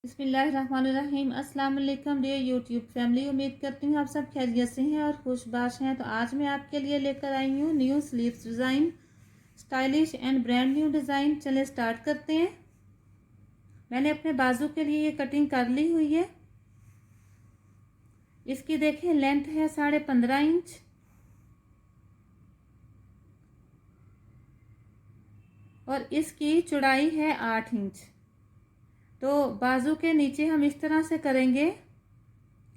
बिस्मिल्लाहिर्रहमानिर्रहीम। अस्सलाम वालेकुम डियर यूट्यूब फैमिली। उम्मीद करती हूँ आप सब खैरियत से हैं और खुशबाश हैं। तो आज मैं आपके लिए लेकर आई हूँ new sleeves design, stylish and brand new design. चले स्टार्ट करते हैं। मैंने अपने बाजू के लिए ये कटिंग कर ली हुई है। इसकी देखें लेंथ है 15.5 इंच और इसकी चौड़ाई है 8 इंच। तो बाजू के नीचे हम इस तरह से करेंगे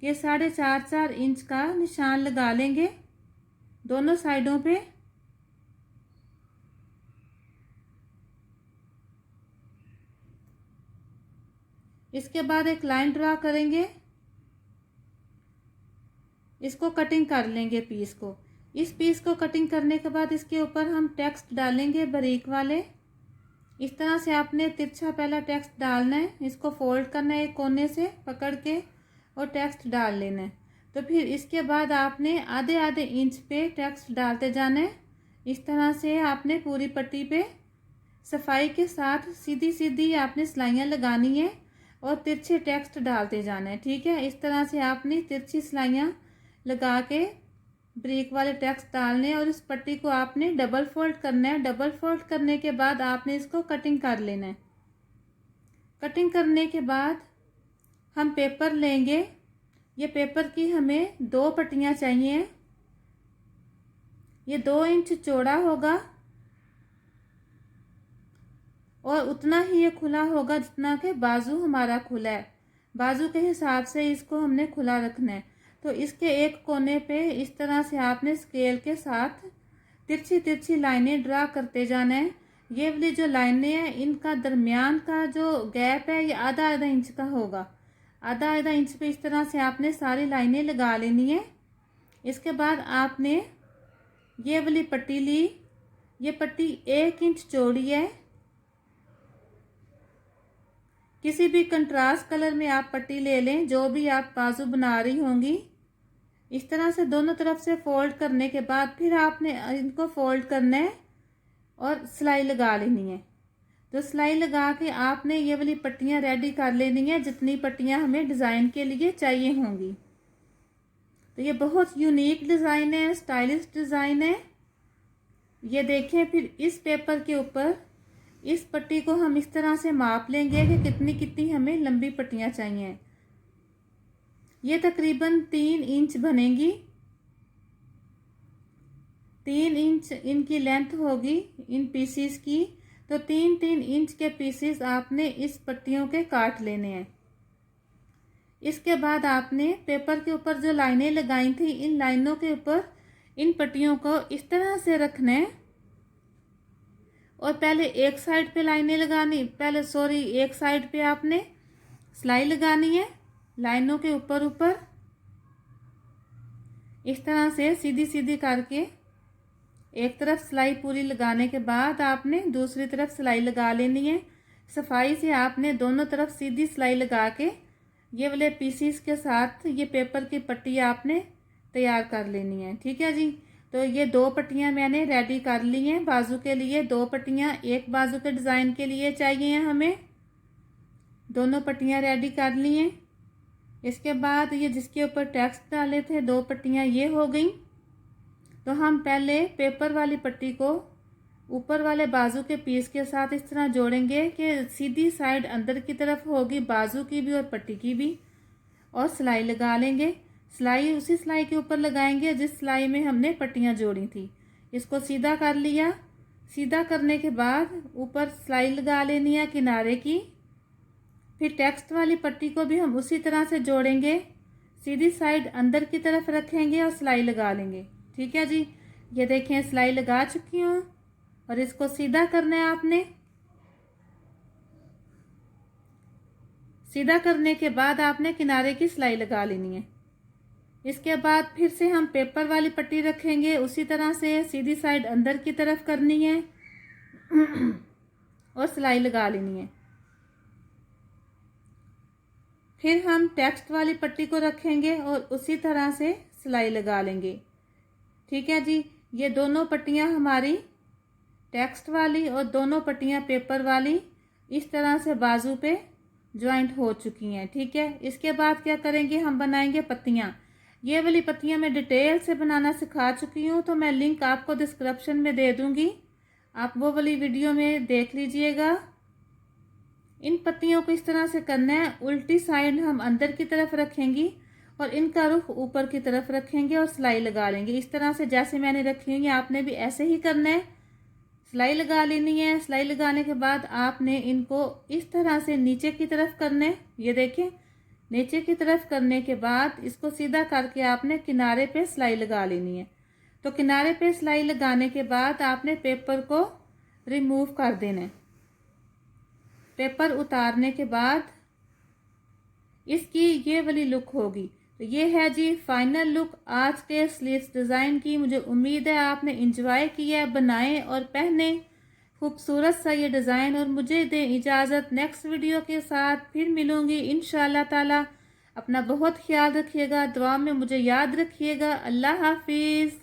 कि 4.5 इंच का निशान लगा लेंगे दोनों साइडों पे। इसके बाद एक लाइन ड्रा करेंगे, इसको कटिंग कर लेंगे पीस को। इस पीस को कटिंग करने के बाद इसके ऊपर हम टेक्स्ट डालेंगे बारीक वाले। इस तरह से आपने तिरछा पहला टेक्स्ट डालना है, इसको फोल्ड करना है एक कोने से पकड़ के और टेक्स्ट डाल लेना है। तो फिर इसके बाद आपने आधे आधे इंच पे टेक्स्ट डालते जाना है। इस तरह से आपने पूरी पट्टी पे सफाई के साथ सीधी सीधी आपने सिलाइयाँ लगानी है और तिरछे टेक्स्ट डालते जाना है। ठीक है, इस तरह से आपने तिरछी सिलाइयाँ लगा के ब्रेक वाले टेक्स्ट डालने और इस पट्टी को आपने डबल फोल्ड करना है। डबल फोल्ड करने के बाद आपने इसको कटिंग कर लेना है। कटिंग करने के बाद हम पेपर लेंगे। ये पेपर की हमें 2 पट्टियाँ चाहिए। ये 2 इंच चौड़ा होगा और उतना ही ये खुला होगा जितना कि बाजू हमारा खुला है। बाजू के हिसाब से इसको हमने खुला रखना है। तो इसके एक कोने पे इस तरह से आपने स्केल के साथ तिरछी तिरछी लाइनें ड्रा करते जाना है। ये वाली जो लाइनें हैं इनका दरमियान का जो गैप है ये आधा आधा इंच का होगा। आधा आधा इंच पे इस तरह से आपने सारी लाइनें लगा लेनी है। इसके बाद आपने ये वाली पट्टी ली। ये पट्टी 1 इंच चौड़ी है। किसी भी कंट्रास्ट कलर में आप पट्टी ले लें, जो भी आप बाजू बना रही होंगी। इस तरह से दोनों तरफ से फोल्ड करने के बाद फिर आपने इनको फोल्ड करना है और सिलाई लगा लेनी है। तो सिलाई लगा के आपने ये वाली पट्टियाँ रेडी कर लेनी है जितनी पट्टियाँ हमें डिज़ाइन के लिए चाहिए होंगी। तो ये बहुत यूनिक डिज़ाइन है, स्टाइलिश डिज़ाइन है। ये देखें, फिर इस पेपर के ऊपर इस पट्टी को हम इस तरह से माप लेंगे कि कितनी कितनी हमें लंबी पट्टियाँ चाहिए। ये तकरीबन 3 इंच बनेगी। 3 इंच इनकी लेंथ होगी इन पीसीस की। तो 3-3 इंच के पीसीस आपने इस पट्टियों के काट लेने हैं। इसके बाद आपने पेपर के ऊपर जो लाइनें लगाई थी इन लाइनों के ऊपर इन पट्टियों को इस तरह से रखना है और पहले एक साइड पे लाइनें लगानी, एक साइड पे आपने सिलाई लगानी है लाइनों के ऊपर ऊपर। इस तरह से सीधी सीधी करके एक तरफ सिलाई पूरी लगाने के बाद आपने दूसरी तरफ सिलाई लगा लेनी है। सफाई से आपने दोनों तरफ सीधी सिलाई लगा के ये वाले पीसीस के साथ ये पेपर की पट्टी आपने तैयार कर लेनी है। ठीक है जी। तो ये 2 पट्टियाँ मैंने रेडी कर ली हैं बाजू के लिए। 2 पट्टियाँ एक बाजू के डिज़ाइन के लिए चाहिए हमें। दोनों पट्टियाँ रेडी कर ली हैं। इसके बाद ये जिसके ऊपर टेक्स्ट डाले थे 2 पट्टियाँ ये हो गई। तो हम पहले पेपर वाली पट्टी को ऊपर वाले बाजू के पीस के साथ इस तरह जोड़ेंगे कि सीधी साइड अंदर की तरफ होगी बाजू की भी और पट्टी की भी, और सिलाई लगा लेंगे। सिलाई उसी सिलाई के ऊपर लगाएंगे जिस सिलाई में हमने पट्टियाँ जोड़ी थी। इसको सीधा कर लिया। सीधा करने के बाद ऊपर सिलाई लगा लेनी है किनारे की। फिर टेक्स्ट वाली पट्टी को भी हम उसी तरह से जोड़ेंगे, सीधी साइड अंदर की तरफ रखेंगे और सिलाई लगा लेंगे। ठीक है जी। ये देखें सिलाई लगा चुकी हूँ और इसको सीधा करना है आपने। सीधा करने के बाद आपने किनारे की सिलाई लगा लेनी है। इसके बाद फिर से हम पेपर वाली पट्टी रखेंगे, उसी तरह से सीधी साइड अंदर की तरफ करनी है और सिलाई लगा लेनी है। फिर हम टेक्स्ट वाली पट्टी को रखेंगे और उसी तरह से सिलाई लगा लेंगे। ठीक है जी। ये दोनों पट्टियाँ हमारी टेक्स्ट वाली और दोनों पट्टियाँ पेपर वाली इस तरह से बाजू पे जॉइंट हो चुकी हैं। ठीक है, इसके बाद क्या करेंगे, हम बनाएंगे पत्तियां। ये वाली पत्तियां मैं डिटेल से बनाना सिखा चुकी हूँ, तो मैं लिंक आपको डिस्क्रिप्शन में दे दूंगी, आप वो वाली वीडियो में देख लीजिएगा। इन पत्तियों को इस तरह से करना है, उल्टी साइड हम अंदर की तरफ रखेंगी और इनका रुख ऊपर की तरफ रखेंगे और सिलाई लगा लेंगे। इस तरह से जैसे मैंने रखी हुई है आपने भी ऐसे ही करना है, सिलाई लगा लेनी है। सिलाई लगाने के बाद आपने इनको इस तरह से नीचे की तरफ करना है। ये देखें, नीचे की तरफ करने के बाद इसको सीधा करके आपने किनारे पे सिलाई लगा लेनी है। तो किनारे पे सिलाई लगाने के बाद आपने पेपर को रिमूव कर देना है। पेपर उतारने के बाद इसकी ये वाली लुक होगी। तो ये है जी फाइनल लुक आज के स्लीव्स डिज़ाइन की। मुझे उम्मीद है आपने इंजॉय किया, बनाएं और पहने खूबसूरत सा ये डिज़ाइन। और मुझे दें इजाज़त, नेक्स्ट वीडियो के साथ फिर मिलूंगी इंशाल्लाह ताला। अपना बहुत ख्याल रखिएगा, दुआ में मुझे याद रखिएगा। अल्लाह हाफिज़।